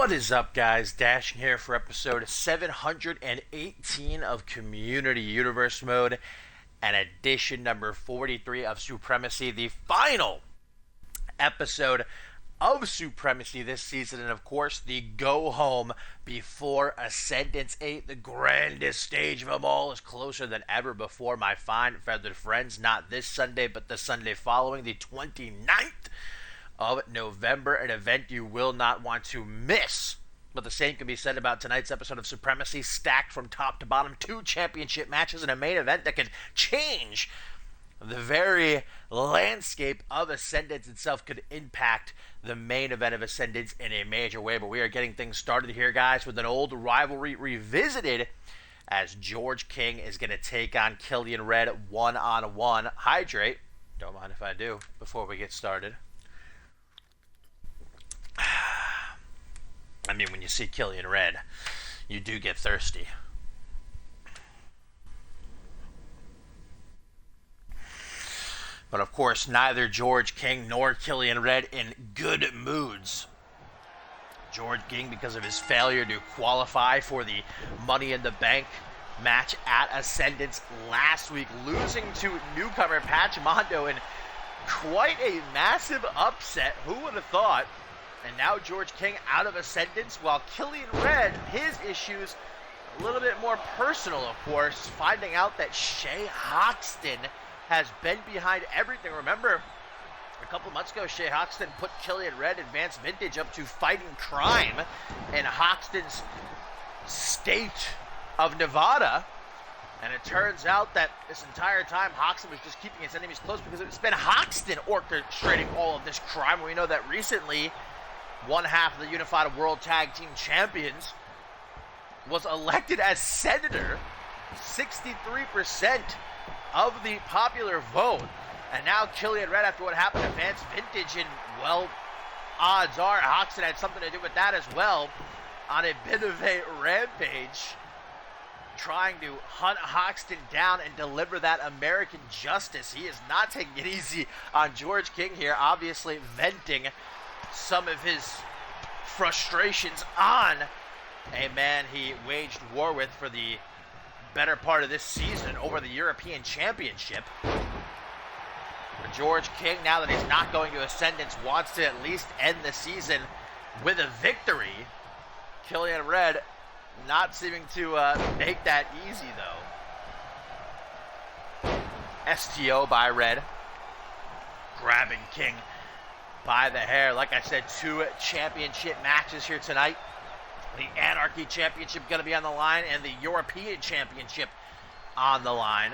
What is up, guys? Dashing here for episode 718 of Community Universe Mode and edition number 43 of Supremacy, the final episode of Supremacy this season, and of course the go home before Ascendance 8. The grandest stage of them all is closer than ever before, my fine feathered friends. Not this Sunday, but the Sunday following, the 29th of November, an event you will not want to miss. But the same can be said about tonight's episode of Supremacy, stacked from top to bottom. 2 championship matches and a main event that could change the very landscape of Ascendance itself, could impact the main event of Ascendance in a major way. But we are getting things started here, guys, with an old rivalry revisited, as George King is going to take on Killian Red one-on-one. Hydrate, don't mind if I do, before we get started. I mean, when you see Killian Red, you do get thirsty. But of course, neither George King nor Killian Red in good moods. George King, because of his failure to qualify for the Money in the Bank match at Ascendance last week, losing to newcomer Patch Mondo in quite a massive upset. Who would have thought? And now George King out of Ascendance, while Killian Red, his issues a little bit more personal, of course, finding out that Shay Hoxton has been behind everything. Remember, a couple months ago, Shay Hoxton put Killian Red, Advanced Vintage, up to fighting crime in Hoxton's state of Nevada. And it turns out that this entire time, Hoxton was just keeping his enemies close, because it's been Hoxton orchestrating all of this crime. We know that recently, one half of the Unified World Tag Team Champions was elected as senator, 63% of the popular vote. And now Killian Red, after what happened to Advanced Vintage, and well, odds are Hoxton had something to do with that as well, on a bit of a rampage, trying to hunt Hoxton down and deliver that American justice. He is not taking it easy on George King here, obviously venting some of his frustrations on a man he waged war with for the better part of this season over the European Championship. But George King, now that he's not going to Ascendance, wants to at least end the season with a victory. Killian Red not seeming to make that easy, though. STO by Red, grabbing King by the hair. Like I said, 2 championship matches here tonight. The Anarchy Championship going to be on the line, and the European Championship on the line.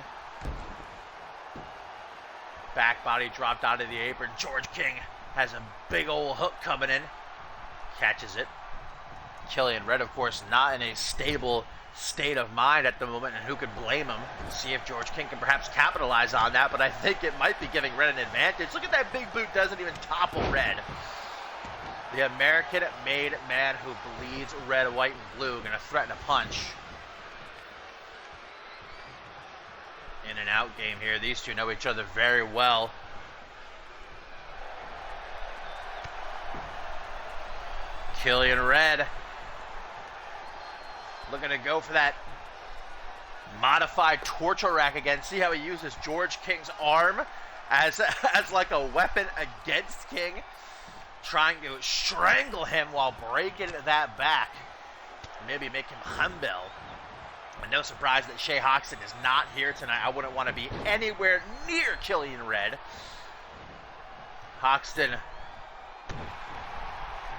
Back body dropped out of the apron. George King has a big old hook coming in. Catches it. Killian Red, of course, not in a stable state of mind at the moment, and who could blame him? See if George King can perhaps capitalize on that, but I think it might be giving Red an advantage. Look at that big boot, doesn't even topple Red. The American-made man who bleeds red, white, and blue, going to threaten a punch. In and out game here. These two know each other very well. Killian Red looking to go for that modified torture rack again. See how he uses George King's arm as like a weapon against King, trying to strangle him while breaking that back. Maybe make him humble. And no surprise that Shay Hoxton is not here tonight. I wouldn't want to be anywhere near Killian Red. Hoxton,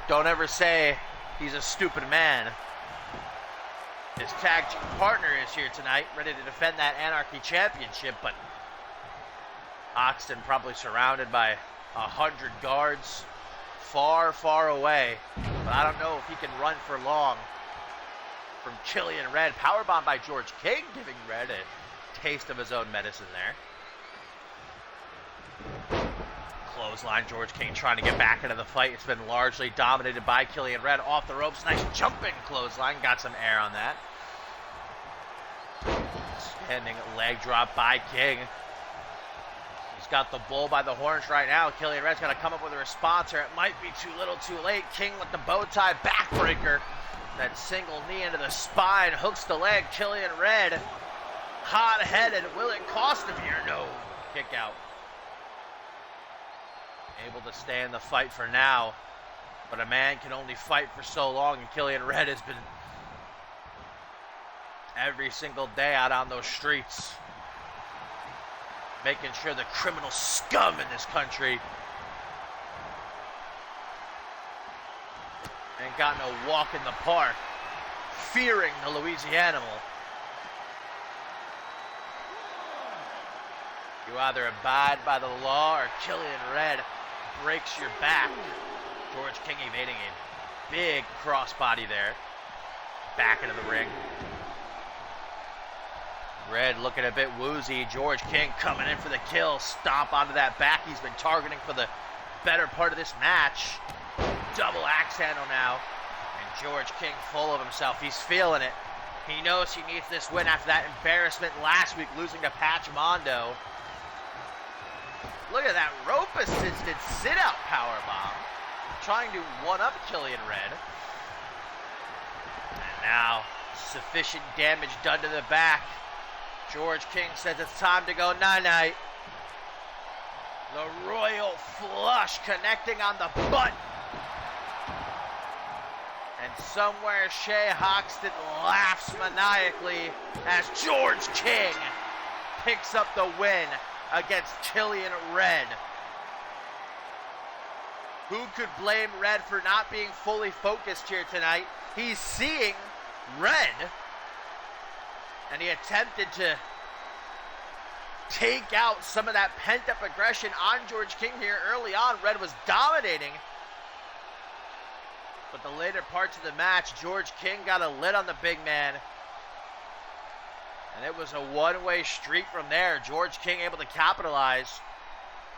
don't ever say he's a stupid man. His tag team partner is here tonight, ready to defend that Anarchy Championship, but Hoxton probably surrounded by 100 guards far, far away. But I don't know if he can run for long from Killian Red. Powerbomb by George King, giving Red a taste of his own medicine there. Clothesline, George King trying to get back into the fight. It's been largely dominated by Killian Red. Off the ropes, nice jumping clothesline. Got some air on that. Standing leg drop by King. He's got the bull by the horns right now. Killian Red's got to come up with a response, or it might be too little too late. King with the bow tie backbreaker. That single knee into the spine, hooks the leg. Killian Red, hot-headed. Will it cost him here? No. Kick out. Able to stay in the fight for now. But a man can only fight for so long, and Killian Red has been every single day out on those streets, making sure the criminal scum in this country ain't got no walk in the park, fearing the Louisianimal. You either abide by the law or Killian Red breaks your back. George King evading a big crossbody there. Back into the ring. Red looking a bit woozy. George King coming in for the kill. Stomp onto that back he's been targeting for the better part of this match. Double axe handle now. And George King full of himself. He's feeling it. He knows he needs this win after that embarrassment last week, losing to Patch Mondo. Look at that rope assisted sit-out powerbomb. Trying to one-up Killian Red. And now, sufficient damage done to the back. George King says it's time to go night-night. The royal flush connecting on the butt. And somewhere Shea Hoxton laughs maniacally as George King picks up the win against Killian Red. Who could blame Red for not being fully focused here tonight? He's seeing red, and he attempted to take out some of that pent-up aggression on George King here early on. Red was dominating, but the later parts of the match, George King got a lid on the big man, and it was a one-way street from there. George King able to capitalize.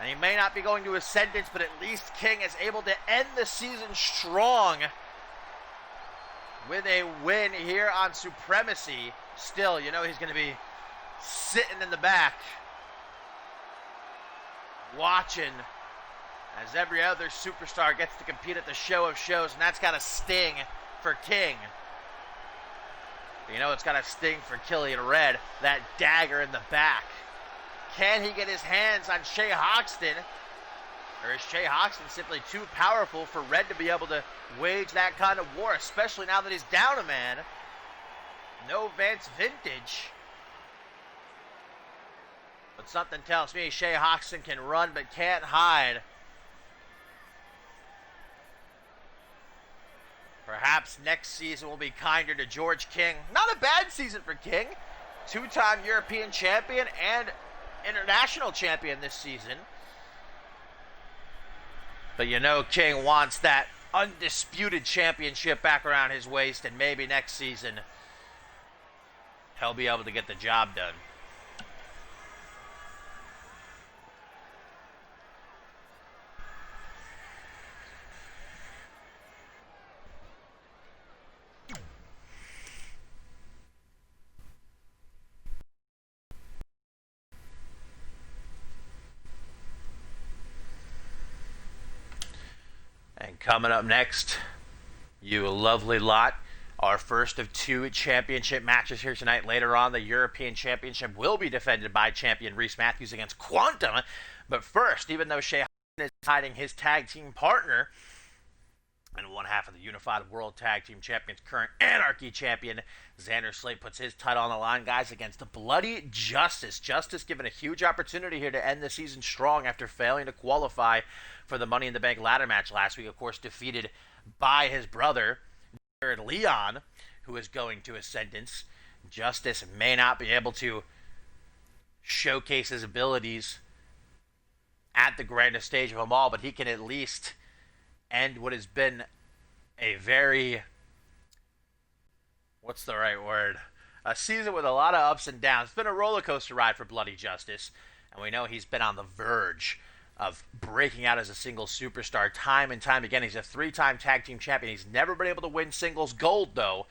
And he may not be going to his sentence, but at least King is able to end the season strong with a win here on Supremacy. Still, you know he's going to be sitting in the back, watching as every other superstar gets to compete at the show of shows, and that's got to sting for King. But you know it's got to sting for Killian Red, that dagger in the back. Can he get his hands on Shea Hoxton? Or is Shea Hoxton simply too powerful for Red to be able to wage that kind of war, especially now that he's down a man? No Vance Vintage. But something tells me Shea Hoxton can run but can't hide. Perhaps next season will be kinder to George King. Not a bad season for King. Two-time European champion and international champion this season. But you know King wants that undisputed championship back around his waist, and maybe next season he'll be able to get the job done. And coming up next, you lovely lot, our first of two championship matches here tonight. Later on, the European Championship will be defended by champion Reese Matthews against Quantum. But first, even though Shea is hiding his tag team partner and one half of the Unified World Tag Team Champions, current Anarchy Champion Xander Slate puts his title on the line, guys, against Bloody Justice. Justice given a huge opportunity here to end the season strong after failing to qualify for the Money in the Bank ladder match last week. Of course, defeated by his brother, Jared Leon, who is going to his sentence. Justice may not be able to showcase his abilities at the grandest stage of them all, but he can at least end what has been a very, what's the right word? A season with a lot of ups and downs. It's been a roller coaster ride for Bloody Justice, and we know he's been on the verge of breaking out as a single superstar time and time again. He's a three-time tag team champion. He's never been able to win singles gold, though.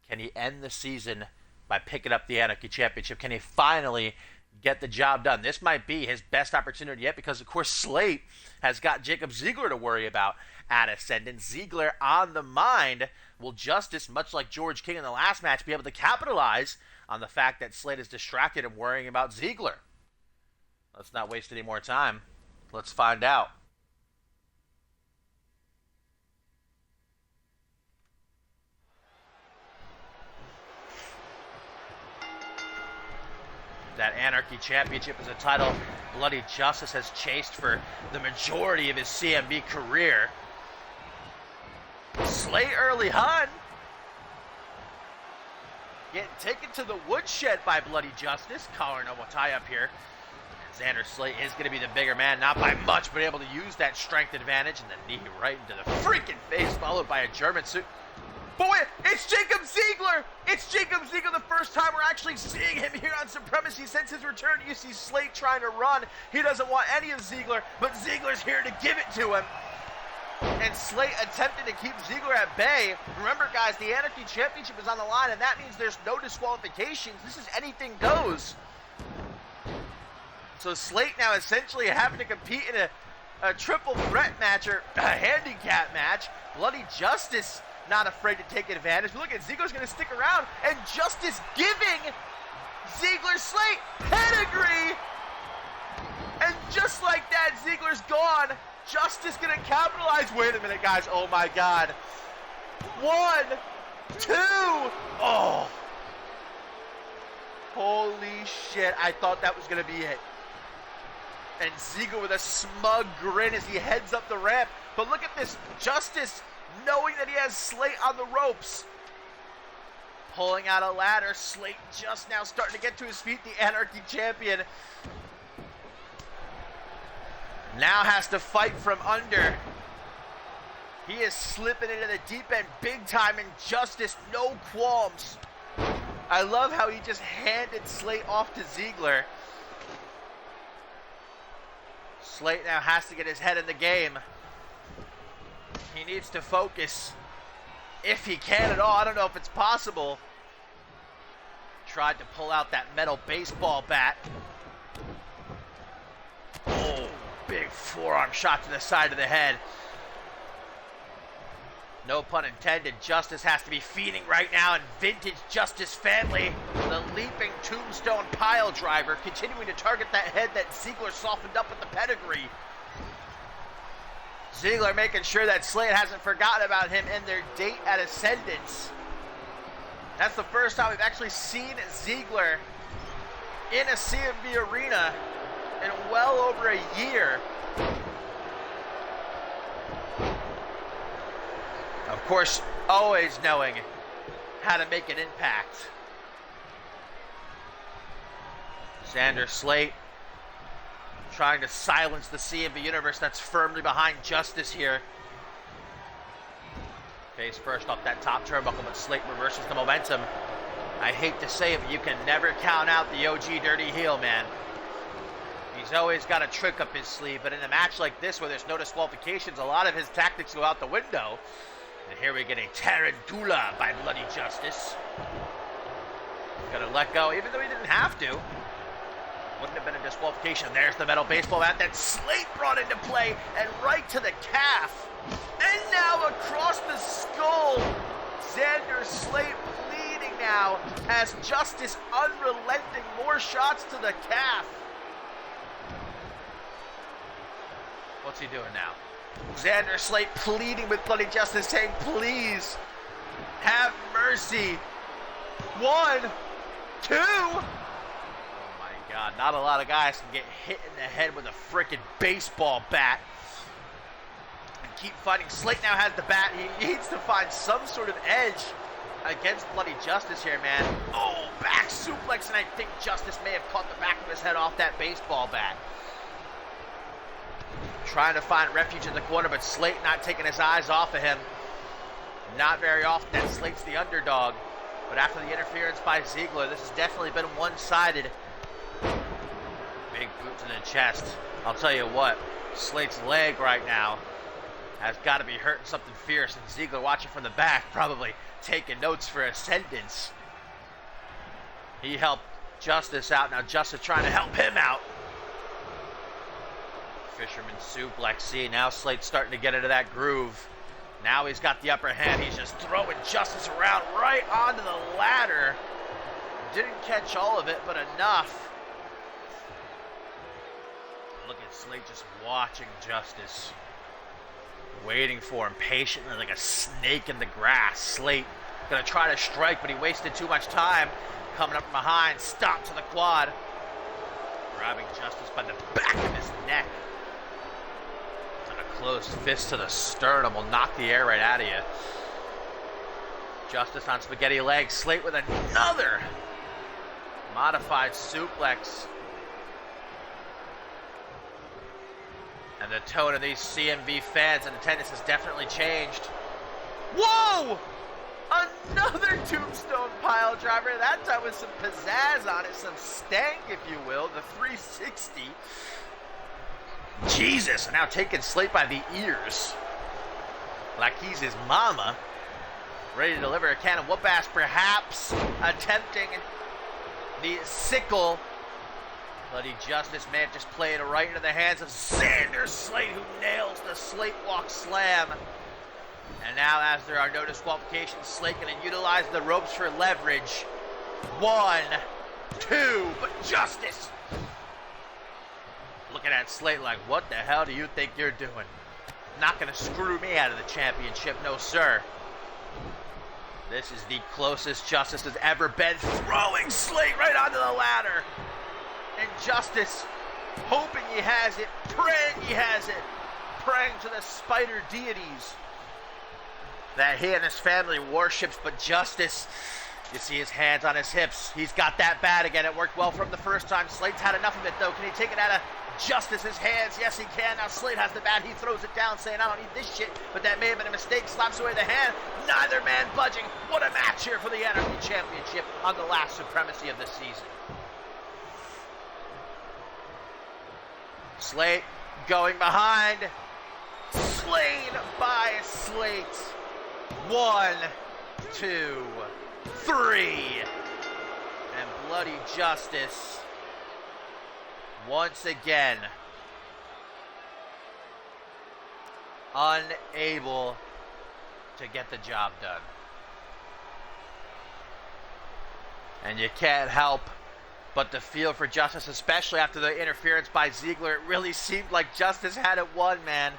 Can he end the season by picking up the Anarchy Championship? Can he finally get the job done. This might be his best opportunity yet because, of course, Slate has got Jacob Ziegler to worry about at Ascendant. Ziegler on the mind. Will Justice, much like George King in the last match, be able to capitalize on the fact that Slate is distracted and worrying about Ziegler? Let's not waste any more time. Let's find out. That Anarchy Championship is a title Bloody Justice has chased for the majority of his CMV career. Slate early on. Getting taken to the woodshed by Bloody Justice. Collar no tie up here. Xander Slate is going to be the bigger man, not by much, but able to use that strength advantage, and the knee right into the freaking face, followed by a German suit. Boy, it's Jacob Ziegler! It's Jacob Ziegler, the first time we're actually seeing him here on Supremacy since his return. You see Slate trying to run. He doesn't want any of Ziegler, but Ziegler's here to give it to him. And Slate attempted to keep Ziegler at bay. Remember, guys, the Anarchy Championship is on the line, and that means there's no disqualifications. This is anything goes. So Slate now essentially having to compete in a triple threat match or a handicap match. Bloody Justice not afraid to take advantage. But look at Ziegler's going to stick around, and Justice giving Ziegler Slate pedigree. And just like that, Ziegler's gone. Justice going to capitalize. Wait a minute, guys. Oh, my God. 1, 2. Oh. Holy shit. I thought that was going to be it. And Ziegler with a smug grin as he heads up the ramp. But look at this. Justice knowing that he has Slate on the ropes. Pulling out a ladder. Slate just now starting to get to his feet. The Anarchy champion now has to fight from under. He is slipping into the deep end big time, and Justice, no qualms. I love how he just handed Slate off to Ziegler. Slate now has to get his head in the game. He needs to focus, if he can at all. I don't know if it's possible. Tried to pull out that metal baseball bat. Oh, big forearm shot to the side of the head. No pun intended. Justice has to be feeding right now, and vintage Justice family, the leaping tombstone pile driver, continuing to target that head that Ziegler softened up with the pedigree. Ziegler making sure that Slate hasn't forgotten about him in their date at Ascendance. That's the first time we've actually seen Ziegler in a CMV arena in well over a year. Of course, always knowing how to make an impact. Xander Slate trying to silence the CMV universe that's firmly behind Justice here. Face first off that top turnbuckle, but Slate reverses the momentum. I hate to say it, but you can never count out the OG Dirty Heel, man. He's always got a trick up his sleeve, but in a match like this where there's no disqualifications, a lot of his tactics go out the window. And here we get a Tarantula by Bloody Justice. Gonna let go, even though he didn't have to. Wouldn't have been a disqualification. There's the metal baseball bat that Slate brought into play, and right to the calf. And now across the skull. Xander Slate bleeding now as Justice unrelenting. More shots to the calf. What's he doing now? Xander Slate pleading with Bloody Justice, saying, please, have mercy. 1, 2. Oh my God, not a lot of guys can get hit in the head with a frickin' baseball bat and keep fighting. Slate now has the bat. He needs to find some sort of edge against Bloody Justice here, man. Oh, back suplex, and I think Justice may have caught the back of his head off that baseball bat. Trying to find refuge in the corner, but Slate not taking his eyes off of him. Not very often that Slate's the underdog. But after the interference by Ziegler, this has definitely been one-sided. Big boot to the chest. I'll tell you what, Slate's leg right now has got to be hurting something fierce. And Ziegler watching from the back, probably taking notes for Ascendance. He helped Justice out. Now Justice trying to help him out. Fisherman suplex. See, now Slate's starting to get into that groove. Now he's got the upper hand. He's just throwing Justice around right onto the ladder. Didn't catch all of it, but enough. Look at Slate just watching Justice. Waiting for him patiently like a snake in the grass. Slate gonna try to strike, but he wasted too much time. Coming up from behind, stomp to the quad. Grabbing Justice by the back of his neck. And a closed fist to the sternum will knock the air right out of you. Justice on spaghetti legs. Slate with another modified suplex. And the tone of these CMV fans and attendance has definitely changed. Whoa! Another tombstone pile driver. That time with some pizzazz on it, some stank, if you will. The 360. Jesus, and now taking Slate by the ears. Like he's his mama. Ready to deliver a cannon whoop-ass, perhaps attempting the sickle. Bloody Justice may have just played it right into the hands of Xander Slate, who nails the Slate Walk Slam. And now, as there are no disqualifications, Slate going to utilize the ropes for leverage. 1, 2, but Justice looking at Slate like, what the hell do you think you're doing? Not going to screw me out of the championship, no sir. This is the closest Justice has ever been, throwing Slate right onto the ladder. And Justice, hoping he has it, praying he has it, praying to the spider deities that he and his family worships. But Justice, you see his hands on his hips. He's got that bat again. It worked well for him the first time. Slate's had enough of it, though. Can he take it out of Justice's hands? Yes, he can. Now Slate has the bat. He throws it down, saying, I don't need this shit. But that may have been a mistake. Slaps away the hand. Neither man budging. What a match here for the Anarchy Championship on the last Supremacy of the season. Slate going behind. Slain by Slate. 1, 2, 3. And Bloody Justice once again unable to get the job done. And you can't help but to feel for Justice, especially after the interference by Ziggler. It really seemed like Justice had it won, man.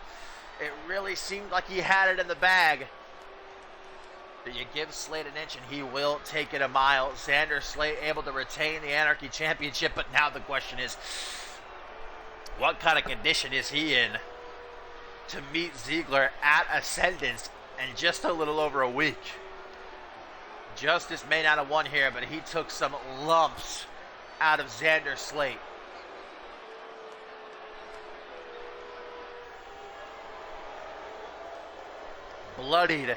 It really seemed like he had it in the bag. But you give Slate an inch and he will take it a mile. Xander Slate able to retain the Anarchy Championship, but now the question is, what kind of condition is he in to meet Ziggler at Ascendance in just a little over a week? Justice may not have won here, but he took some lumps out of Xander Slate. Bloodied,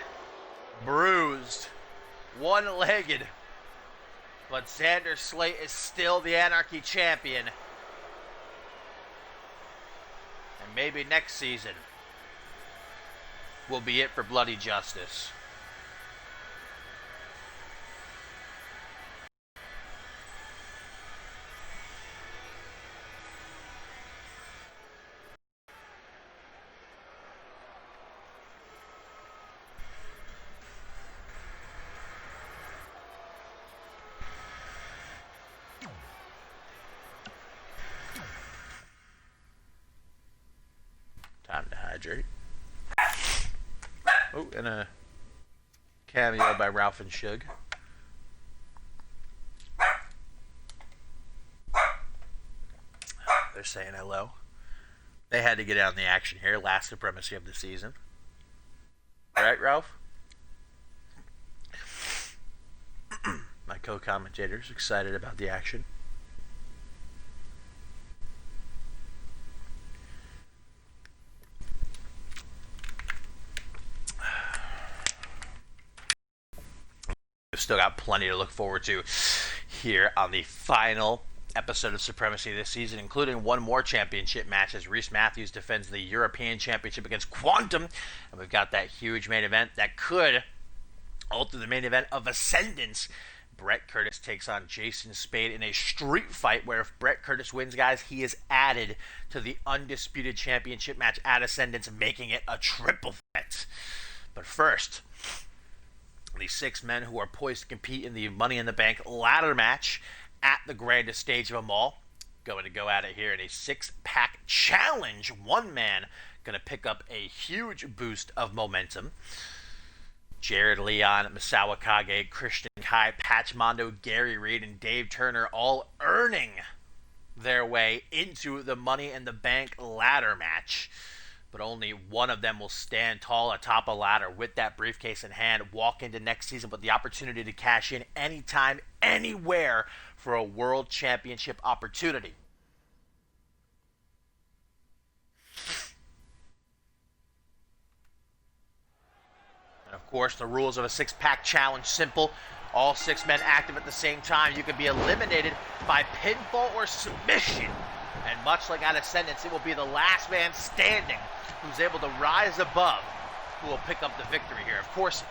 bruised, one-legged, but Xander Slate is still the Anarchy Champion. And maybe next season will be it for Bloody Justice. Time to hydrate. Oh, and a cameo by Ralph and Shug. They're saying hello. They had to get out in the action here. Last Supremacy of the season. All right, Ralph? My co-commentator's excited about the action. We've still got plenty to look forward to here on the final episode of Supremacy this season, including one more championship match as Reese Matthews defends the European Championship against Quantum. And we've got that huge main event that could alter the main event of Ascendance Brett Curtis takes on Jason Spade in a street fight where if Brett Curtis wins, guys, he is added to the undisputed championship match at Ascendance, making it a triple threat. But first, the 6 men who are poised to compete in the Money in the Bank ladder match at the grandest stage of them all, going to go at it here in a 6-pack challenge. One man going to pick up a huge boost of momentum. Jared Leon, Misawa Kage, Christian Kai, Patch Mondo, Gary Reed, and Dave Turner all earning their way into the Money in the Bank ladder match. But only one of them will stand tall atop a ladder with that briefcase in hand, walk into next season with the opportunity to cash in anytime, anywhere for a world championship opportunity. And of course, the rules of a 6-pack challenge simple. All 6 men active at the same time. You can be eliminated by pinfall or submission. And much like at Ascendance, it will be the last man standing who's able to rise above who will pick up the victory here. Of course,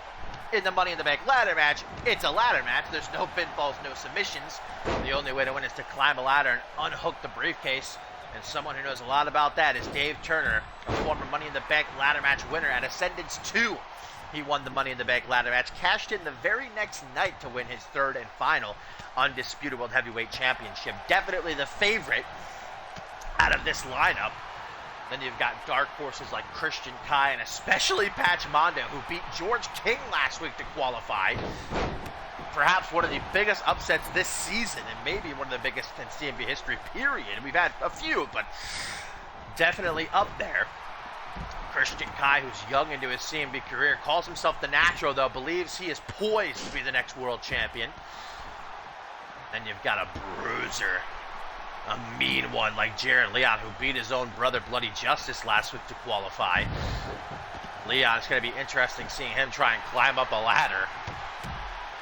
in the Money in the Bank ladder match, it's a ladder match. There's no pinfalls, no submissions. The only way to win is to climb a ladder and unhook the briefcase. And someone who knows a lot about that is Dave Turner, a former Money in the Bank ladder match winner at Ascendance 2. He won the Money in the Bank ladder match, cashed in the very next night to win his 3rd and final undisputed World Heavyweight Championship. Definitely the favorite out of this lineup. Then you've got dark horses like Christian Kai and especially Patch Mondo, who beat George King last week to qualify. Perhaps one of the biggest upsets this season, and maybe one of the biggest in CMV history, period. We've had a few, but definitely up there. Christian Kai, who's young into his CMV career, calls himself the Natural, though, believes he is poised to be the next world champion. Then you've got a bruiser, a mean one like Jared Leon, who beat his own brother Bloody Justice last week to qualify. Leon, it's going to be interesting seeing him try and climb up a ladder.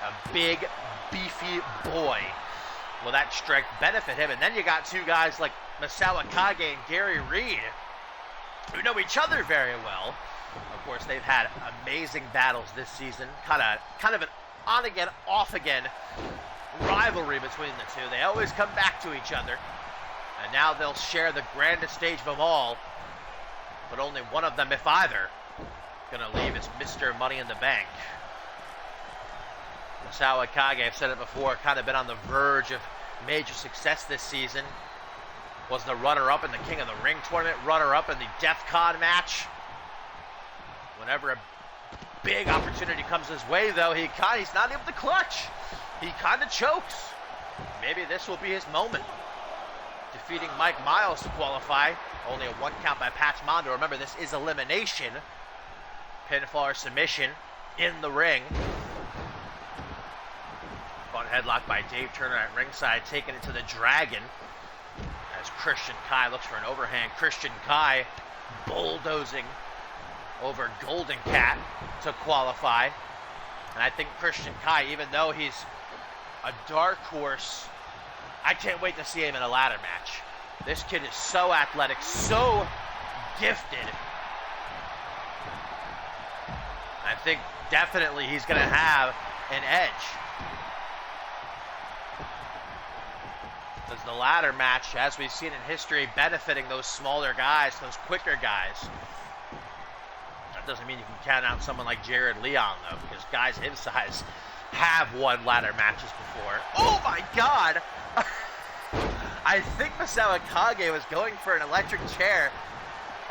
A big, beefy boy. Will that strength benefit him? And then you got 2 guys like Misawa Kage and Gary Reed, who know each other very well. Of course, they've had amazing battles this season. Kind of an on-again, off-again rivalry between the 2. They always come back to each other. And now they'll share the grandest stage of them all. But only one of them, if either, gonna leave as Mr. Money in the Bank. Misawa Kage, I've said it before, kind of been on the verge of major success this season. Was the runner-up in the King of the Ring tournament, runner-up in the DEF CON match. Whenever a big opportunity comes his way, though, he's not able to clutch. He kind of chokes. Maybe this will be his moment. Defeating Mike Miles to qualify. Only a 1 count by Patch Mondo. Remember, this is elimination. Pinfall or submission in the ring. Fun headlock by Dave Turner at ringside, taking it to the Dragon. As Christian Kai looks for an overhand. Christian Kai bulldozing over Golden Cat to qualify. And I think Christian Kai, even though he's a dark horse, I can't wait to see him in a ladder match. This kid is so athletic, so gifted. I think definitely he's going to have an edge. Because the ladder match, as we've seen in history, benefiting those smaller guys, those quicker guys. That doesn't mean you can count out someone like Jared Leon, though, because guys his size have won ladder matches before. Oh my God! I think Misawa Kage was going for an electric chair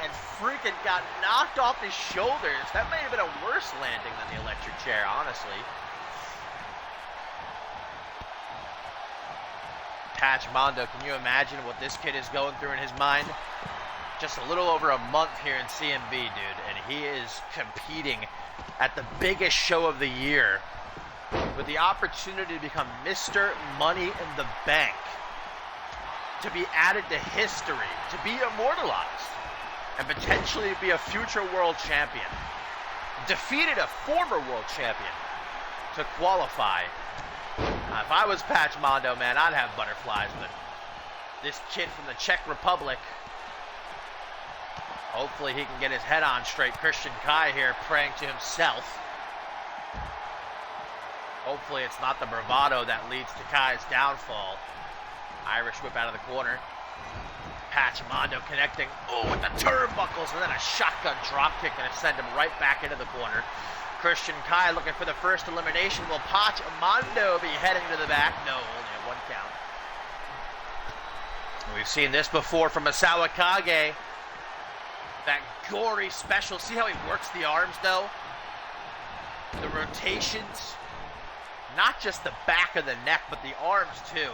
and freaking got knocked off his shoulders. That may have been a worse landing than the electric chair, honestly. Patch Mondo, can you imagine what this kid is going through in his mind? Just a little over a month here in CMV, dude, and he is competing at the biggest show of the year with the opportunity to become Mr. Money in the Bank, to be added to history, to be immortalized, and potentially be a future world champion. Defeated a former world champion to qualify. If I was Patch Mondo, man, I'd have butterflies, but this kid from the Czech Republic, hopefully he can get his head on straight. Christian Kai here praying to himself. Hopefully it's not the bravado that leads to Kai's downfall. Irish whip out of the corner. Pachimondo connecting, with the turnbuckles, and then a shotgun dropkick going to send him right back into the corner. Christian Kai looking for the first elimination. Will Pachimondo be heading to the back? No, only a 1 count. We've seen this before from Misawa Kage. That gory special. See how he works the arms, though? The rotations. Not just the back of the neck, but the arms, too.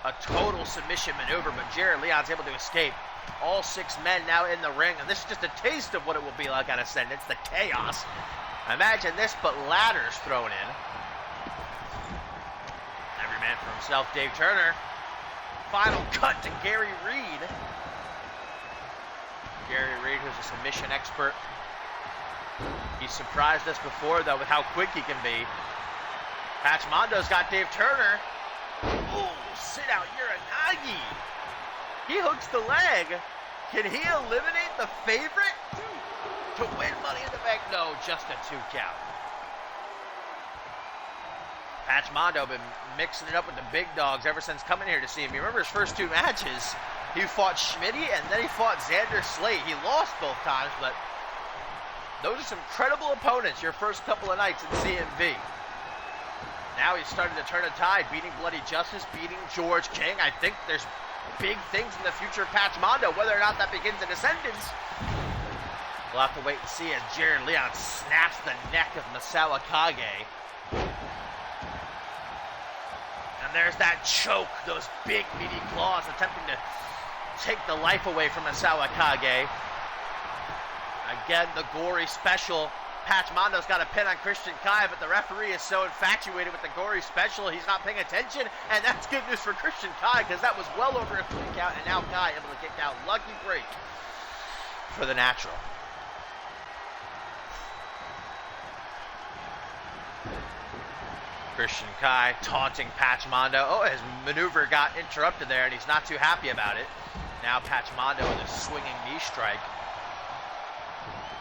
A total submission maneuver, but Jared Leon's able to escape. All 6 men now in the ring, and this is just a taste of what it will be like on Ascendance, the chaos. Imagine this, but ladders thrown in. Every man for himself, Dave Turner. Final cut to Gary Reed. Gary Reed, who's a submission expert. He surprised us before, though, with how quick he can be. Pachimondo's got Dave Turner. Ooh, sit out Uranagi. He hooks the leg. Can he eliminate the favorite to win Money in the Bank? No, just a 2 count. Pachimondo been mixing it up with the big dogs ever since coming here to see him. You remember his first 2 matches? He fought Schmitty and then he fought Xander Slate. He lost both times, but those are some credible opponents your first couple of nights in CMV. Now he's starting to turn a tide, beating Bloody Justice, beating George King. I think there's big things in the future of Pachimondo. Whether or not that begins in Ascendance, we'll have to wait and see as Jared Leon snaps the neck of Misawa Kage. And there's that choke, those big meaty claws attempting to take the life away from Misawa Kage. Again, the gory special. Pachimondo's got a pin on Christian Kai, but the referee is so infatuated with the gory special, he's not paying attention, and that's good news for Christian Kai, because that was well over a 3 count, and now Kai able to kick out. Lucky break for the natural. Christian Kai taunting Pachimondo. His maneuver got interrupted there, and he's not too happy about it. Now Pachimondo with a swinging knee strike.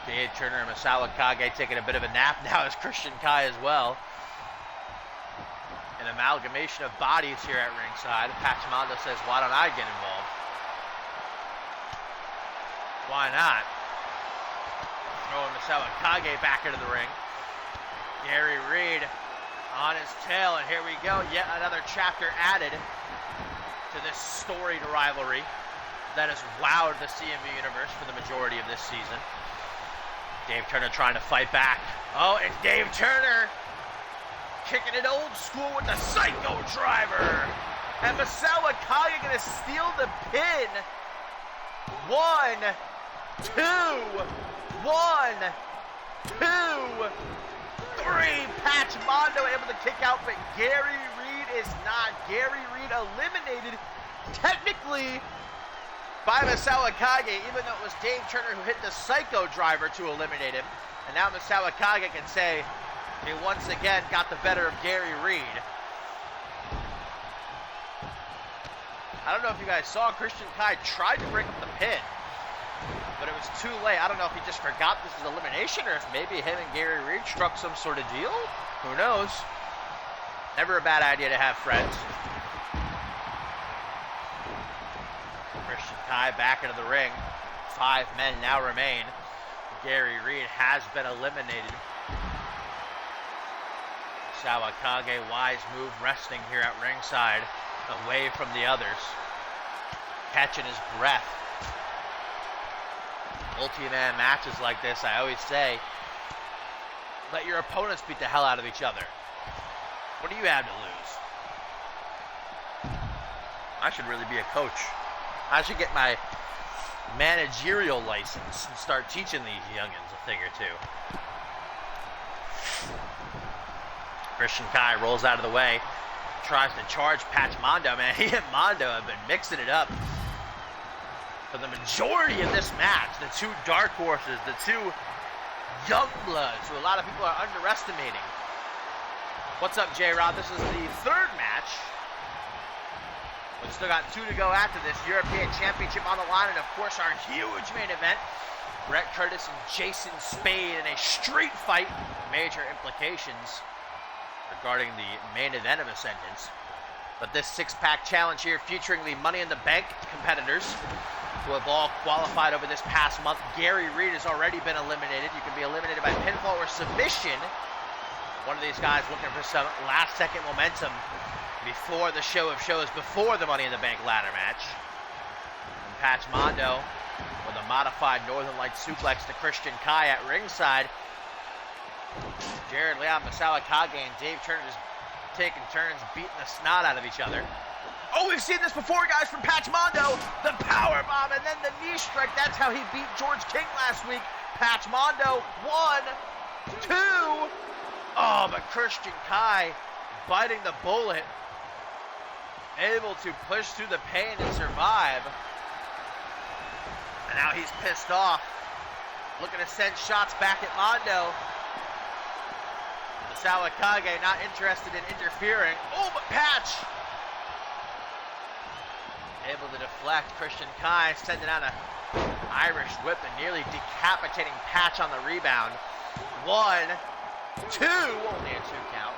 Dave Turner and Misawa Kage taking a bit of a nap now as Christian Kai as well. An amalgamation of bodies here at ringside. Pachimondo says, why don't I get involved? Why not? Throwing Misawa Kage back into the ring. Gary Reed on his tail, and here we go. Yet another chapter added to this storied rivalry that has wowed the CMV universe for the majority of this season. Dave Turner trying to fight back. And Dave Turner kicking it old school with the Psycho Driver. And Misawa Kage gonna steal the pin. 1, 2, 1, 2, 3. Pachimondo able to kick out, but Gary Reed is not. Gary Reed eliminated technically by Misawa Kage, even though it was Dave Turner who hit the Psycho Driver to eliminate him. And now Misawa Kage can say he once again got the better of Gary Reed. I don't know if you guys saw, Christian Kai tried to break up the pin, but it was too late. I don't know if he just forgot this was elimination, or if maybe him and Gary Reed struck some sort of deal. Who knows? Never a bad idea to have friends. Christian Kai back into the ring. 5 men now remain. Gary Reed has been eliminated. Misawa Kage, wise move, resting here at ringside, away from the others. Catching his breath. Multi-man matches like this, I always say, let your opponents beat the hell out of each other. What do you have to lose? I should really be a coach. I should get my managerial license and start teaching these youngins a thing or two. Christian Kai rolls out of the way, tries to charge Pachimondo. Man, he and Mondo have been mixing it up for the majority of this match. The 2 dark horses, the 2 young bloods, who a lot of people are underestimating. What's up, J-Rod? This is the 3rd match. We've still got 2 to go after this. European Championship on the line, and of course our huge main event. Brett Curtis and Jason Spade in a street fight. Major implications. regarding the main event of Ascendance. But this six-pack challenge here featuring the Money in the Bank competitors who have all qualified over this past month. Gary Reed has already been eliminated. You can be eliminated by pinfall or submission. One of these guys looking for some last-second momentum before the show of shows, before the Money in the Bank ladder match. And Patch Mondo with a modified Northern Light suplex to Christian Kai at ringside. Jared Leon, Misawa Kage, and Dave Turner just taking turns beating the snot out of each other. Oh, we've seen this before, guys, from Patch Mondo. The power bomb and then the knee strike. That's how he beat George King last week. Patch Mondo, 1, 2. Oh, but Christian Kai biting the bullet, able to push through the pain and survive. And now he's pissed off, looking to send shots back at Mondo. Misawa Kage not interested in interfering. Oh, but Patch able to deflect. Christian Kai sending out an Irish whip and nearly decapitating Patch on the rebound. 1, 2, only a 2 count.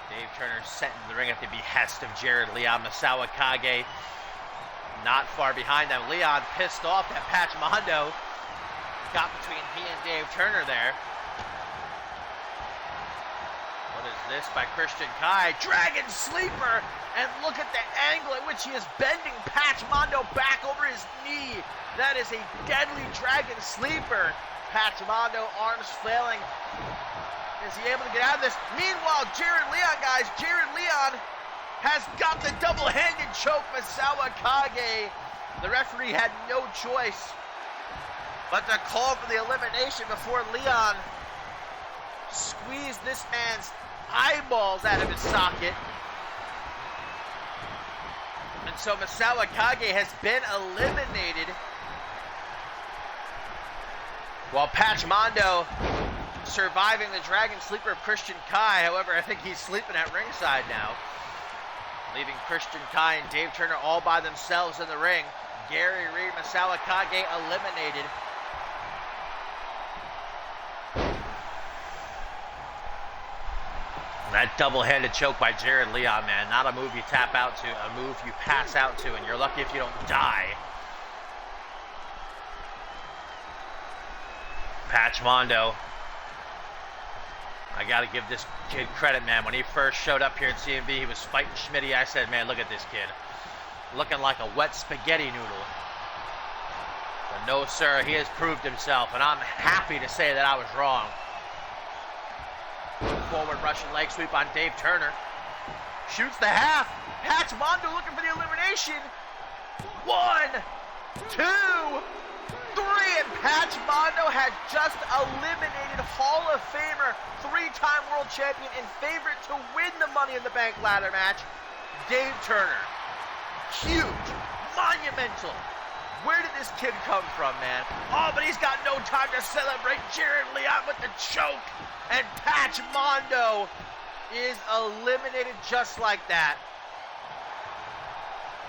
Dave Turner sent into the ring at the behest of Jared Leon. Misawa Kage not far behind them. Leon pissed off that Patch Mondo got between he and Dave Turner there. What is this by Christian Kai? Dragon Sleeper! And look at the angle at which he is bending Patch Mondo back over his knee. That is a deadly Dragon Sleeper. Patch Mondo, arms flailing. Is he able to get out of this? Meanwhile, Jared Leon, guys, Jared Leon has got the double-handed choke. Misawa Kage. The referee had no choice but to call for the elimination before Leon squeezed this man's eyeballs out of his socket. And so Misawa Kage has been eliminated, while Patch Mondo surviving the Dragon Sleeper of Christian Kai. However, I think he's sleeping at ringside now, leaving Christian Kai and Dave Turner all by themselves in the ring. Gary Reed, Misawa Kage eliminated. That double-handed choke by Jared Leon, man, not a move you tap out to, a move you pass out to, and you're lucky if you don't die. Patch Mondo. I gotta give this kid credit, man. When he first showed up here at CMV, he was fighting Schmitty. I said, man, look at this kid. Looking like a wet spaghetti noodle. But no, sir, he has proved himself, and I'm happy to say that I was wrong. Forward Russian leg sweep on Dave Turner. Shoots the half. Patch Mondo looking for the elimination. 1, 2, 3. And Patch Mondo had just eliminated Hall of Famer, 3-time world champion, and favorite to win the Money in the Bank ladder match, Dave Turner. Huge. Monumental. Where did this kid come from, man? Oh, but he's got no time to celebrate. Jared Leon with the choke. And Patch Mondo is eliminated just like that.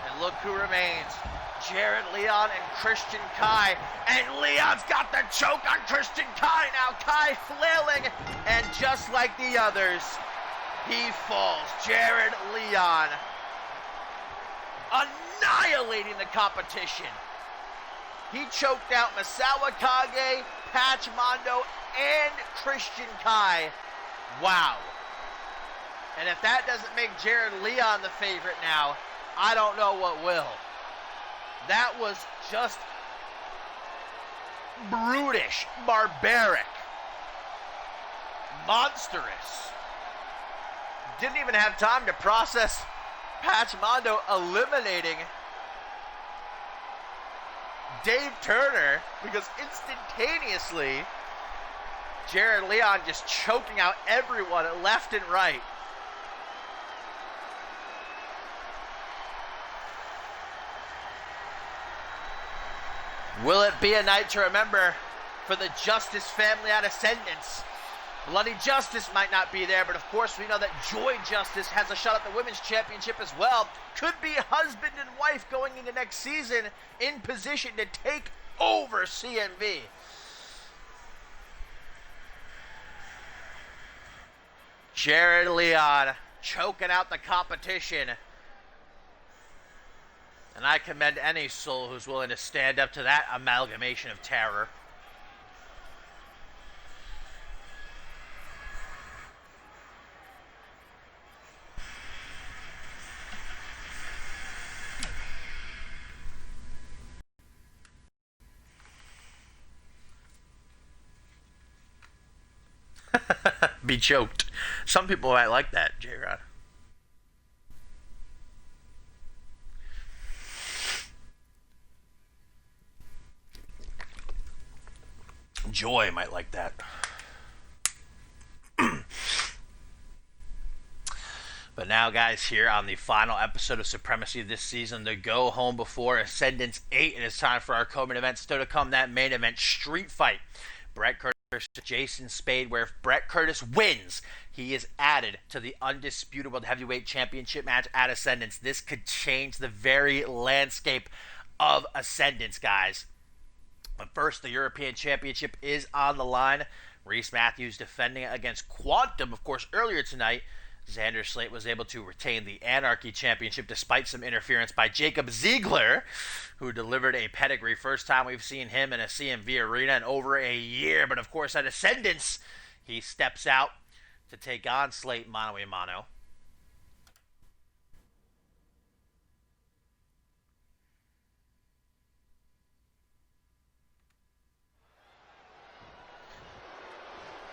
And look who remains. Jared Leon and Christian Kai. And Leon's got the choke on Christian Kai now. Kai flailing. And just like the others, he falls. Jared Leon annihilating the competition. He choked out Misawa Kage, Patch Mondo, and Christian Kai. Wow. And if that doesn't make Jared Leon the favorite now, I don't know what will. That was just brutish, barbaric, monstrous. Didn't even have time to process Patch Mondo eliminating Dave Turner, because instantaneously Jared Leon just choking out everyone left and right. Will it be a night to remember for the Justice family at Ascendance? Bloody Justice might not be there, but of course we know that Joy Justice has a shot at the Women's Championship as well. Could be husband and wife going into next season in position to take over CMV. Jared Leon choking out the competition. And I commend any soul who's willing to stand up to that amalgamation of terror. Be choked. Some people might like that, J-Rod. Joy might like that. But now, guys, here on the final episode of Supremacy this season, the go home before Ascendance 8, it is time for our co-main event. Still to come, that main event street fight. Brett Curtis to Jason Spade, where if Brett Curtis wins, he is added to the undisputed World Heavyweight Championship match at Ascendance. This could change the very landscape of Ascendance, guys. But first, the European Championship is on the line. Reese Matthews defending against Quantum. Of course, earlier tonight, Xander Slate was able to retain the Anarchy Championship despite some interference by Jacob Ziegler, who delivered a pedigree. First time we've seen him in a CMV arena in over a year. But of course, at Ascendance, he steps out to take on Slate mano a mano.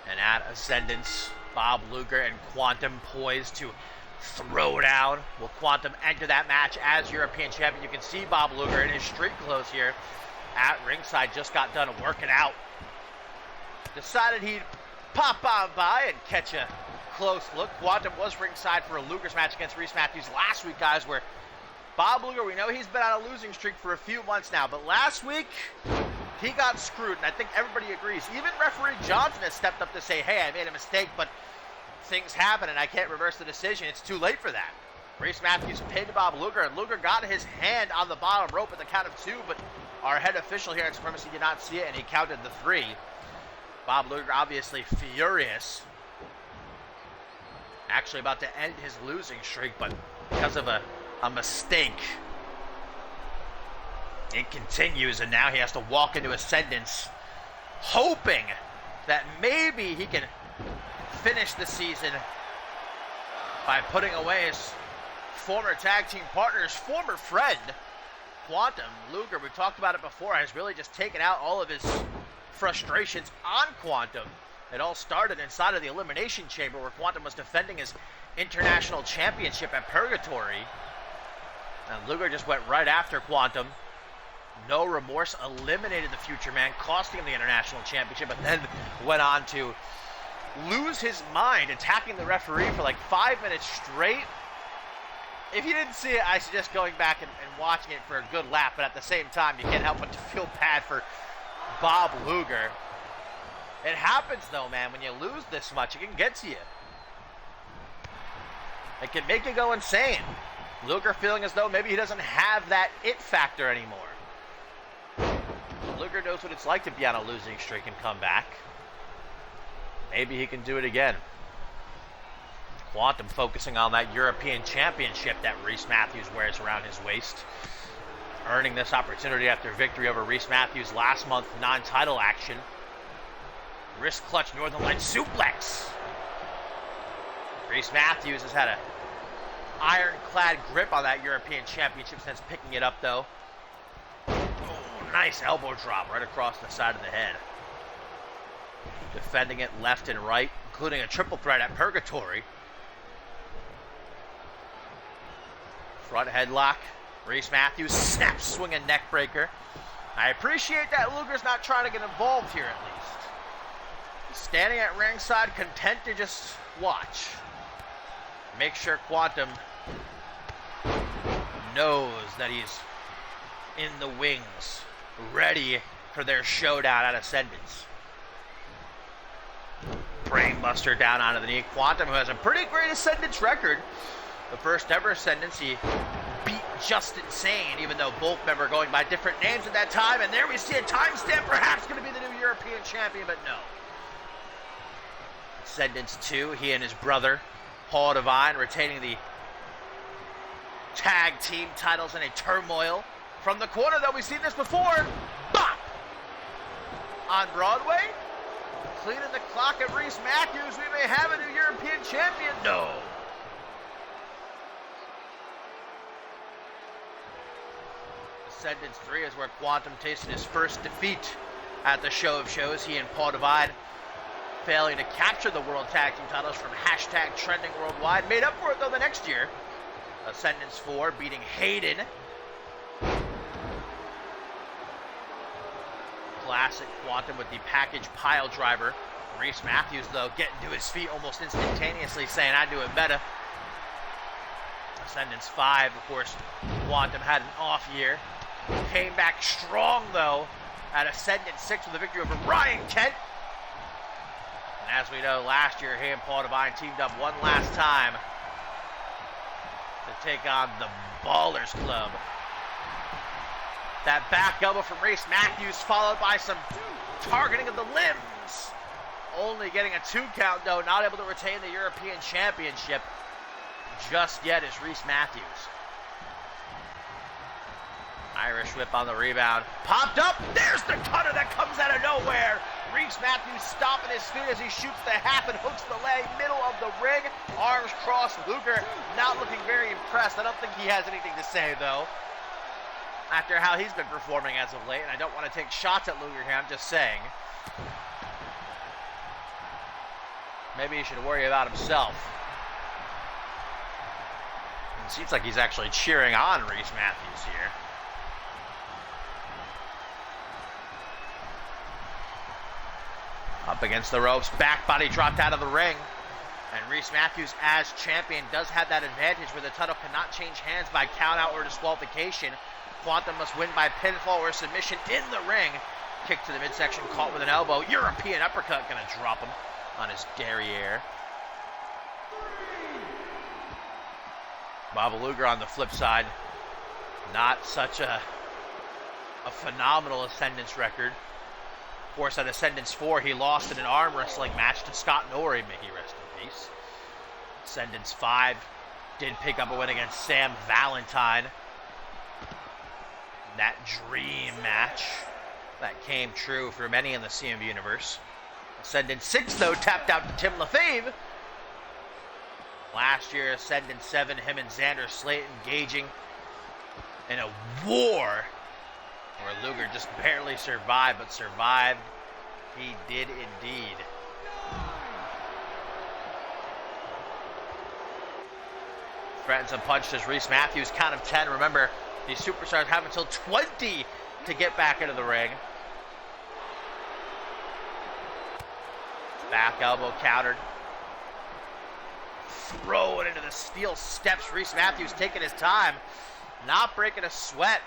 And at Ascendance, Bob Luger and Quantum poised to throw down. Will Quantum enter that match as European champion? You can see Bob Luger in his street clothes here at ringside. Just got done working out. Decided he'd pop on by and catch a close look. Quantum was ringside for a Luger's match against Reese Matthews last week, guys, where Bob Luger, we know he's been on a losing streak for a few months now, but last week, he got screwed, and I think everybody agrees. Even referee Johnson has stepped up to say, hey, I made a mistake, but things happen, and I can't reverse the decision. It's too late for that. Reese Matthews pinned Bob Luger, and Luger got his hand on the bottom rope at the count of 2, but our head official here at Supremacy did not see it, and he counted the 3. Bob Luger obviously furious. Actually about to end his losing streak, but because of a mistake, it continues, and now he has to walk into Ascendance hoping that maybe he can finish the season by putting away his former tag team partner's former friend, Quantum. Luger, we've talked about it before, has really just taken out all of his frustrations on Quantum. It all started inside of the Elimination Chamber, where Quantum was defending his international championship at Purgatory. And Luger just went right after Quantum. No remorse, eliminated the Future Man, costing him the international championship, but then went on to lose his mind, attacking the referee for like 5 minutes straight. If you didn't see it, I suggest going back and watching it for a good laugh, but at the same time, you can't help but to feel bad for Bob Luger. It happens though, man. When you lose this much, it can get to you. It can make you go insane. Luger feeling as though maybe he doesn't have that it factor anymore. Luger knows what it's like to be on a losing streak and come back. Maybe he can do it again. Quantum focusing on that European Championship that Reese Matthews wears around his waist. Earning this opportunity after victory over Reese Matthews last month, non-title action. Wrist clutch Northern Light suplex. Reese Matthews has had an ironclad grip on that European Championship since picking it up, though. Oh, nice elbow drop right across the side of the head. Defending it left and right, including a triple threat at Purgatory. Front headlock. Reese Matthews snaps, swinging neck breaker. I appreciate that Luger's not trying to get involved here at least. He's standing at ringside, content to just watch. Make sure Quantum knows that he's in the wings, ready for their showdown at Ascendance. Brainbuster down onto the knee. Quantum, who has a pretty great Ascendance record. The first ever Ascendance, he beat Just Insane, even though both men were going by different names at that time. And there we see a timestamp, perhaps going to be the new European champion, but no. Ascendance 2, he and his brother, Paul Devine, retaining the tag team titles in a turmoil. From the corner, though, we've seen this before. Bop! On Broadway, cleaning the clock at Reese Matthews. We may have a new European champion. No. Ascendance 3 is where Quantum tasted his first defeat at the Show of Shows. He and Paul Devine failing to capture the World Tag Team titles from hashtag trending worldwide. Made up for it, though, the next year. Ascendance 4 beating Hayden. Classic Quantum with the package pile driver. Reese Matthews, though, getting to his feet almost instantaneously, saying, "I do it better." Ascendance 5, of course, Quantum had an off year. Came back strong, though, at Ascendance 6 with a victory over Ryan Kent. And as we know, last year, he and Paul Devine teamed up one last time to take on the Ballers Club. That back elbow from Reese Matthews, followed by some targeting of the limbs. Only getting a 2 count, though, not able to retain the European Championship just yet is Reese Matthews. Irish whip on the rebound. Popped up. There's the cutter that comes out of nowhere. Reese Matthews stomping his feet as he shoots the half and hooks the leg, middle of the ring. Arms crossed. Luger not looking very impressed. I don't think he has anything to say, though, after how he's been performing as of late. And I don't want to take shots at Luger here. I'm just saying. Maybe he should worry about himself. It seems like he's actually cheering on Reese Matthews here. Up against the ropes, back body dropped out of the ring. And Reese Matthews, as champion, does have that advantage where the title cannot change hands by countout or disqualification. Quantum must win by pinfall or submission in the ring. Kick to the midsection, caught with an elbow. European uppercut, gonna drop him on his derriere. Bob Luger on the flip side, not such a phenomenal Ascendance record. Of course, at Ascendance 4, he lost in an arm wrestling match to Scott Norrie, may he rest in peace. Ascendance 5 did pick up a win against Sam Valentine. That dream match that came true for many in the CMV universe. Ascendance 6, though, tapped out to Tim LaFave. Last year, Ascendance 7, him and Xander Slate engaging in a war where Luger just barely survived, but survived he did indeed. Threatens and punched as Reese Matthews, count of 10. Remember, these superstars have until 20 to get back into the ring. Back elbow countered. Throw it into the steel steps. Reese Matthews taking his time, not breaking a sweat,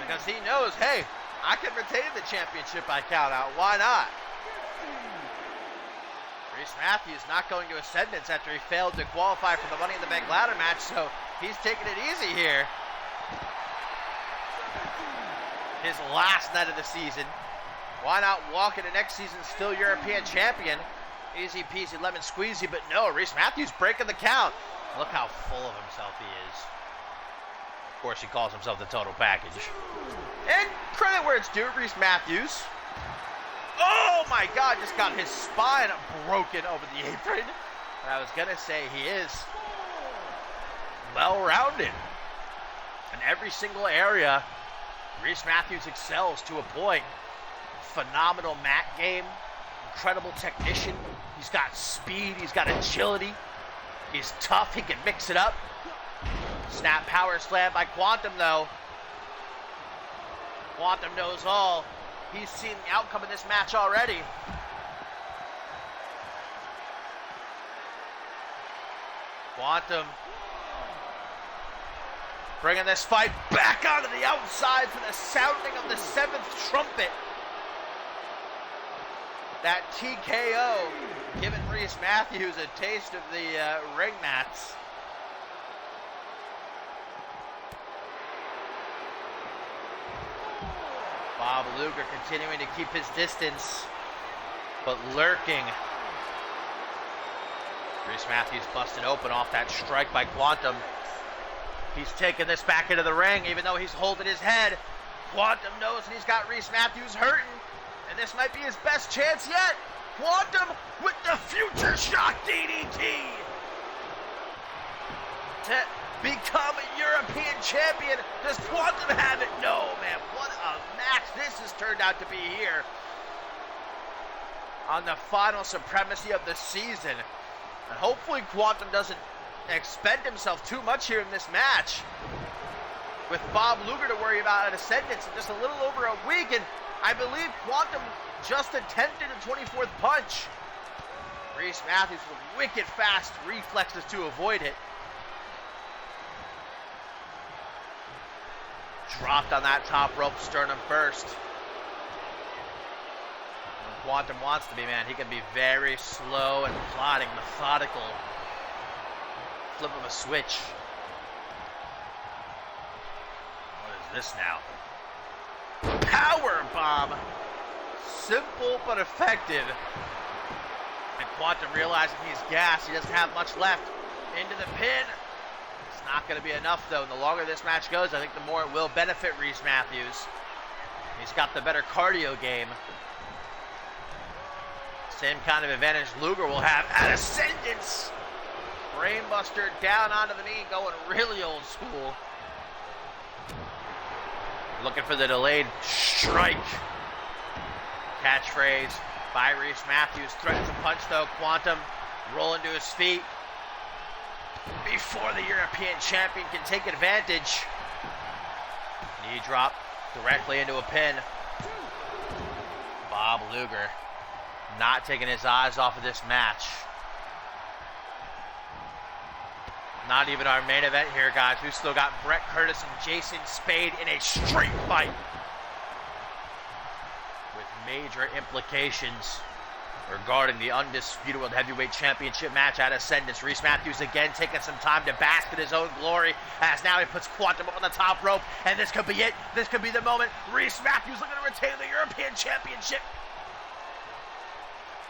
because he knows, hey, I can retain the championship by countout. Why not? Reese Matthews not going to Ascendance after he failed to qualify for the Money in the Bank ladder match, so he's taking it easy here. His last night of the season. Why not walk into next season still European champion? Easy peasy lemon squeezy, but no, Reese Matthews breaking the count. Look how full of himself he is. Of course, he calls himself the total package. And credit where it's due, Reese Matthews. Oh my God, just got his spine broken over the apron. And I was gonna say he is well-rounded. In every single area, Reese Matthews excels to a point. Phenomenal mat game, incredible technician. He's got speed, he's got agility. He's tough, he can mix it up. Snap power slam by Quantum, though. Quantum knows all. He's seen the outcome of this match already. Quantum bringing this fight back onto the outside for the sounding of the 7th trumpet. That TKO giving Reese Matthews a taste of the ring mats. Bob Luger continuing to keep his distance. but lurking. Reese Matthews busted open off that strike by Quantum. He's taking this back into the ring, even though he's holding his head. Quantum knows that he's got Reese Matthews hurting, and this might be his best chance yet. Quantum with the Future Shock DDT to become a European champion. Does Quantum have it? No, man. What a match this has turned out to be here on the final Supremacy of the season. And hopefully Quantum doesn't expend himself too much here in this match, with Bob Luger to worry about at Ascendance in just a little over a week. And I believe Quantum just attempted a 24th punch. Reese Matthews with wicked fast reflexes to avoid it. Dropped on that top rope, sternum first. When Quantum wants to be, man, he can be very slow and plodding, methodical. Flip of a switch. What is this now? Power bomb. Simple but effective. And Quantum realizing he's gassed, he doesn't have much left. Into the pin. It's not going to be enough though. And the longer this match goes, I think the more it will benefit Reese Matthews. He's got the better cardio game. Same kind of advantage Luger will have at Ascendance. Brainbuster down onto the knee, going really old school. Looking for the delayed strike. Catchphrase by Reese Matthews. Threatens a punch though. Quantum rolling to his feet before the European champion can take advantage. Knee drop directly into a pin. Bob Luger not taking his eyes off of this match. Not even our main event here, guys. We've still got Bret Curtis and Jason Spade in a street fight with major implications regarding the undisputed World Heavyweight Championship match at Ascendance. Reese Matthews again taking some time to bask in his own glory, as now he puts Quantum up on the top rope, and this could be it. This could be the moment. Reese Matthews looking to retain the European Championship.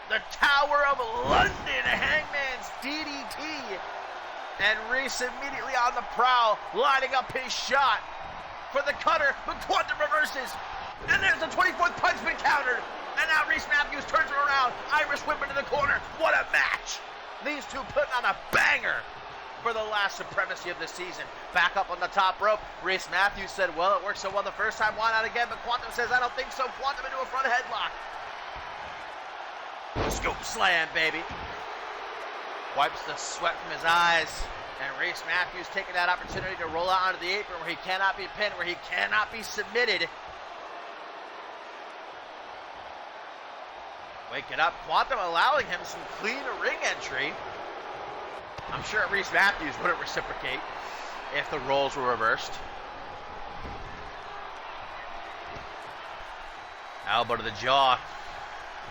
The Tower of London Hangman's DDT. And Reese immediately on the prowl, lining up his shot for the cutter, but Quantum reverses. And there's the 24th punch been countered. And now Reese Matthews turns it around. Irish whip into the corner. What a match. These two putting on a banger for the last Supremacy of the season. Back up on the top rope. Reese Matthews said, well, it worked so well the first time, why not again? But Quantum says, I don't think so. Quantum into a front headlock. Scoop slam, baby. Wipes the sweat from his eyes, and Reese Matthews taking that opportunity to roll out onto the apron where he cannot be pinned, where he cannot be submitted. Wake it up. Quantum allowing him some clean ring entry. I'm sure Reese Matthews wouldn't reciprocate if the roles were reversed. Elbow to the jaw.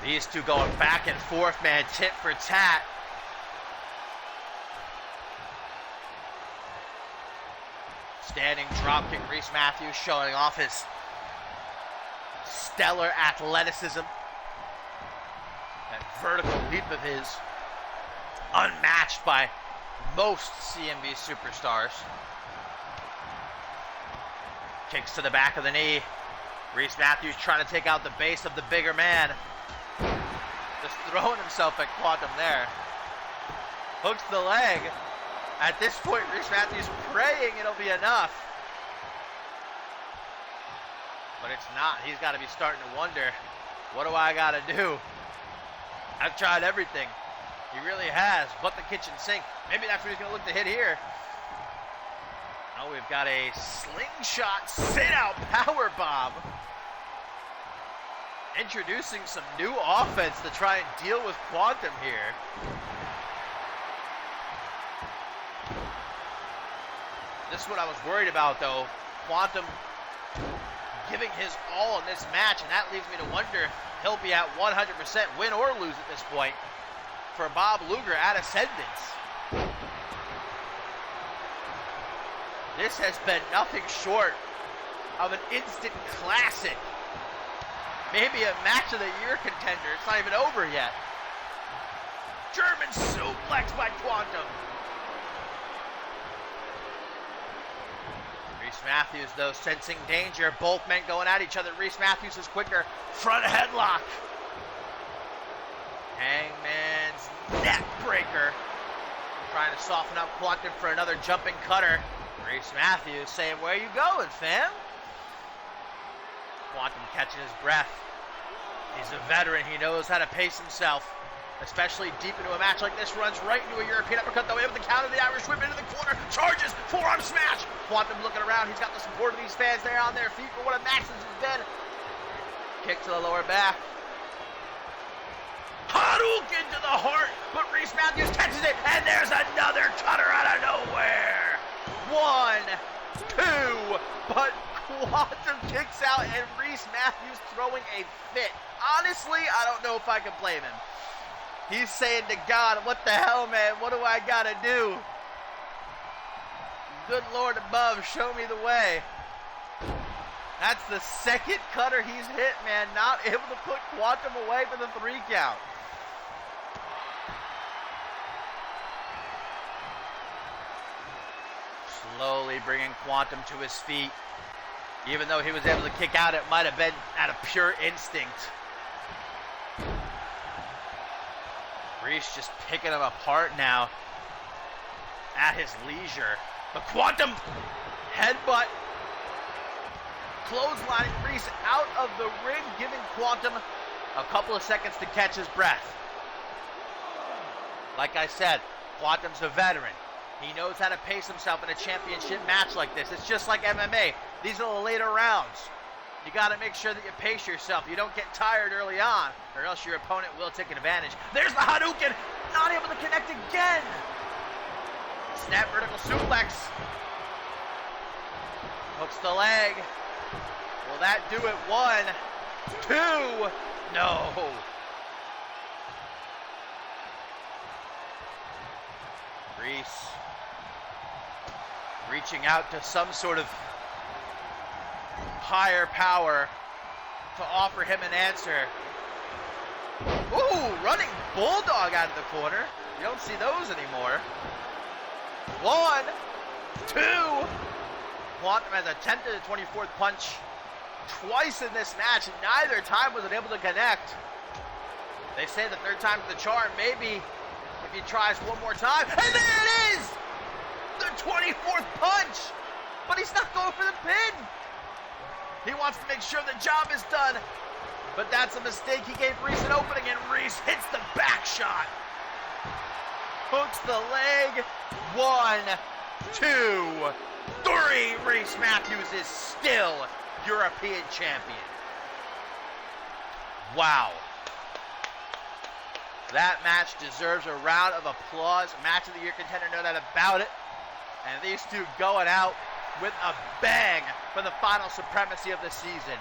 These two going back and forth, man, tit for tat. Standing dropkick, Reese Matthews showing off his stellar athleticism. That vertical leap of his, unmatched by most CMV superstars. Kicks to the back of the knee. Reese Matthews trying to take out the base of the bigger man. Just throwing himself at Quantum there. Hooks the leg. At this point, Reese Matthews praying it'll be enough. But it's not. He's got to be starting to wonder, what do I got to do? I've tried everything. He really has, but the kitchen sink. Maybe that's what he's going to look to hit here. Oh, we've got a slingshot sit-out power bomb. Introducing some new offense to try and deal with Quantum here. This is what I was worried about, though. Quantum giving his all in this match, and that leaves me to wonder if he'll be at 100% win or lose at this point for Bob Luger at Ascendance. This has been nothing short of an instant classic. Maybe a match of the year contender. It's not even over yet. German suplex by Quantum. Reese Matthews, though, sensing danger. Both men going at each other. Reese Matthews is quicker. Front headlock. Hangman's neck breaker. Trying to soften up Quantum for another jumping cutter. Reese Matthews saying, "Where you going, fam?" Quantum catching his breath. He's a veteran. He knows how to pace himself, especially deep into a match like this. Runs right into a European uppercut, though, able to counter the Irish whip into the corner. Charges, forearm smash. Quantum looking around. He's got the support of these fans there on their feet for what a match this has been. Kick to the lower back. Hadouken to the heart, but Reese Matthews catches it, and there's another cutter out of nowhere. 1, 2, but Quantum kicks out, and Reese Matthews throwing a fit. Honestly, I don't know if I can blame him. He's saying to God, "What the hell, man? What do I gotta do? Good Lord above, show me the way." That's the second cutter he's hit, man. Not able to put Quantum away for the 3 count. Slowly bringing Quantum to his feet. Even though he was able to kick out, it might have been out of pure instinct. Reese just picking him apart now at his leisure. But Quantum headbutt, clotheslining Reese out of the ring, giving Quantum a couple of seconds to catch his breath. Like I said, Quantum's a veteran. He knows how to pace himself in a championship match like this. It's just like MMA. These are the later rounds. You got to make sure that you pace yourself. You don't get tired early on, or else your opponent will take advantage. There's the Hadouken. Not able to connect again. Snap vertical suplex. Hooks the leg. Will that do it? 1, 2. No. Reese reaching out to some sort of higher power to offer him an answer. Ooh, running bulldog out of the corner. You don't see those anymore. 1, 2. Quantum has attempted a 24th punch twice in this match, and neither time was it able to connect. They say the third time's the charm. Maybe if he tries one more time, and there it is! The 24th punch! But he's not going for the pin. He wants to make sure the job is done. But that's a mistake. He gave Reese an opening, and Reese hits the back shot. Hooks the leg. 1, 2, 3. Reese Matthews is still European champion. Wow. That match deserves a round of applause. Match of the year contender, no doubt about it. And these two going out with a bang for the final Supremacy of the season.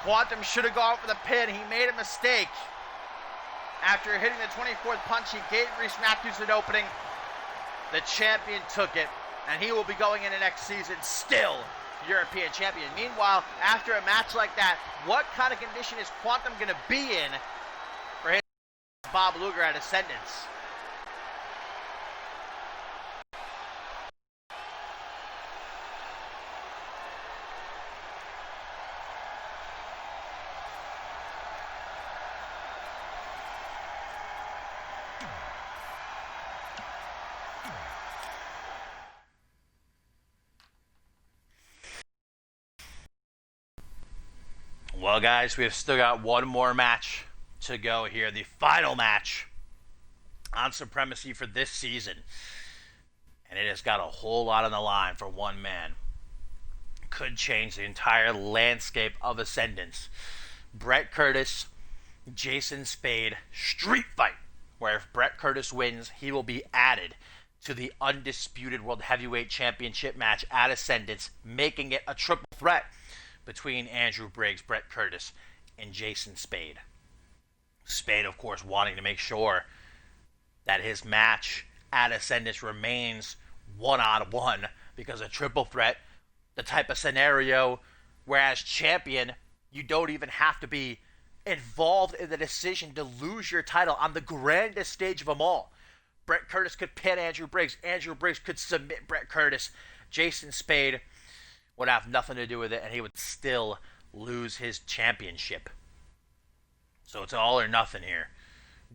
Quantum should have gone for the pin. He made a mistake. After hitting the 24th punch, he gave Reese Matthews an opening. The champion took it, and he will be going into next season still European champion. Meanwhile, after a match like that, what kind of condition is Quantum going to be in for his Bob Luger at Ascendance? Well, guys, we've still got one more match to go here. The final match on Supremacy for this season. And it has got a whole lot on the line for one man. Could change the entire landscape of Ascendance. Brett Curtis, Jason Spade, street fight. Where if Brett Curtis wins, he will be added to the undisputed World Heavyweight Championship match at Ascendance, making it a triple threat between Andrew Briggs, Brett Curtis, and Jason Spade. Spade, of course, wanting to make sure that his match at Ascendance remains one-on-one, because a triple threat, the type of scenario where as champion, You don't even have to be involved in the decision to lose your title on the grandest stage of them all. Brett Curtis could pin Andrew Briggs. Andrew Briggs could submit Brett Curtis. Jason Spade would have nothing to do with it, and he would still lose his championship. So it's all or nothing here.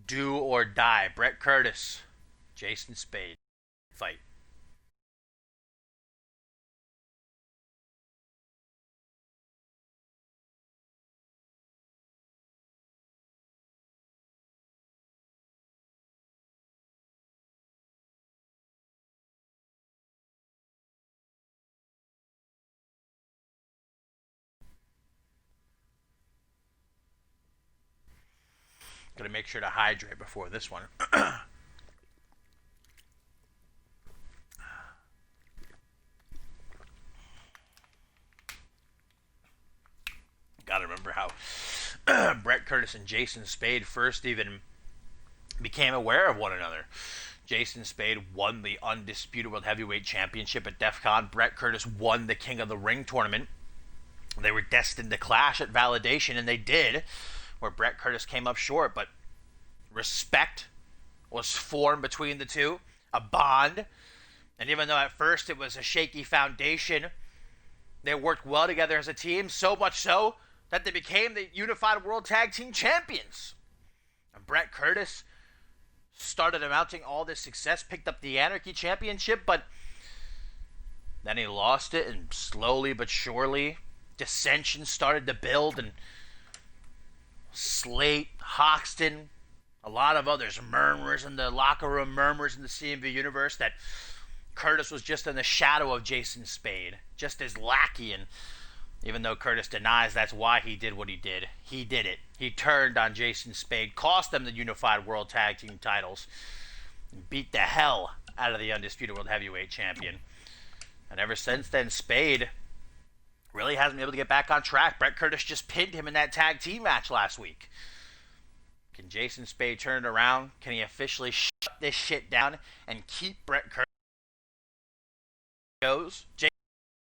Do or die. Brett Curtis, Jason Spade. Fight. Gotta make sure to hydrate before this one. Gotta remember how Brett Curtis and Jason Spade first even became aware of one another. Jason Spade won the undisputed World Heavyweight Championship at DEF CON. Brett Curtis won the King of the Ring tournament. They were destined to clash at Validation, and they did, where Brett Curtis came up short, but respect was formed between the two, a bond. And even though at first it was a shaky foundation, they worked well together as a team, so much so that they became the Unified World Tag Team Champions. And Brett Curtis started amounting all this success, picked up the Anarchy Championship, but then he lost it, and slowly but surely, dissension started to build, and Slate, Hoxton, a lot of others, murmurs in the locker room, murmurs in the CMV universe that Curtis was just in the shadow of Jason Spade, just his lackey. And even though Curtis denies that's why he did what he did it. He turned on Jason Spade, cost them the Unified World Tag Team titles, and beat the hell out of the Undisputed World Heavyweight Champion. And ever since then, Spade really hasn't been able to get back on track. Brett Curtis just pinned him in that tag team match last week. Can Jason Spade turn it around? Can he officially shut this shit down and keep Brett Curtis? Jason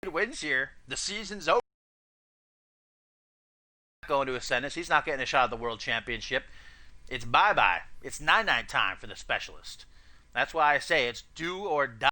Spade wins here. The season's over. Going to Ascendus. He's not getting a shot at the World Championship. It's bye-bye. It's 9-9 time for the specialist. That's why I say it's do or die.